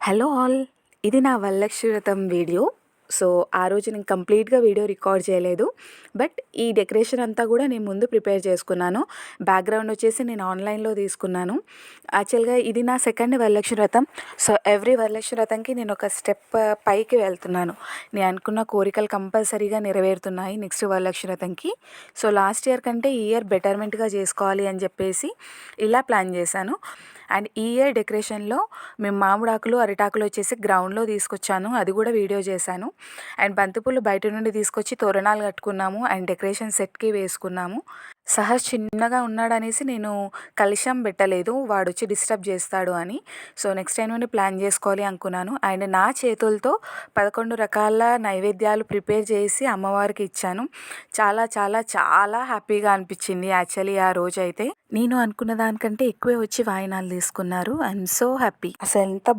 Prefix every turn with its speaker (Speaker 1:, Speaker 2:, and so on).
Speaker 1: Hello all! ఇది నా వరలక్ష్మి వ్రతం వీడియో. సో, ఆ రోజు నేను కంప్లీట్‌గా వీడియో రికార్డ్ చేయలేదు. బట్ ఈ డెకరేషన్ అంతా గూడా నేను ముందు ప్రిపేర్ చేసుకున్నాను. బ్యాక్‌గ్రౌండ్ వచ్చేసి నేను ఆన్‌లైన్‌లో తీసుకున్నాను. యాక్చువల్‌గా ఇది నా సెకండ్ వరలక్ష్మి వ్రతం. సో, ఎవ్రీ వరలక్ష్మి వ్రతంకి నేను ఒక స్టెప్ పైకి వెళ్తున్నాను. నేను అనుకున్న కోరికలు కంపల్సరీగా నెరవేరుతున్నాయి నెక్స్ట్ వరలక్ష్మి వ్రతంకి. సో, లాస్ట్ ఇయర్ కంటే ఈ ఇయర్ బెటర్‌మెంట్‌గా చేసుకోవాలి అని చెప్పేసి ఇలా ప్లాన్ చేశాను. అండ్ ఈ ఇయర్ డెకరేషన్‌లో మేము మామిడాకులు, అరిటాకులు వచ్చేసి గ్రౌండ్‌లో తీసుకొచ్చాను. అది కూడా వీడియో చేశాను. అండ్ బంతిపూలు బయట నుండి తీసుకొచ్చి తోరణాలు కట్టుకున్నాము. అండ్ డెకరేషన్ సెట్‌కి వేసుకున్నాము. సహజ్ చిన్నగా ఉన్నాడనేసి నేను కలశం పెట్టలేదు. వాడొచ్చి డిస్టర్బ్ చేస్తాడు అని. సో, నెక్స్ట్ టైం నుండి ప్లాన్ చేసుకోవాలి అనుకున్నాను. అండ్ నా చేతులతో 11 రకాల నైవేద్యాలు ప్రిపేర్ చేసి అమ్మవారికి ఇచ్చాను. చాలా చాలా చాలా హ్యాపీగా అనిపించింది యాక్చువల్లీ ఆ రోజైతే. నేను అనుకున్న దానికంటే ఎక్కువే వచ్చి వాయినాలు తీసుకున్నారు. I'm so happy. అసలు ఎంత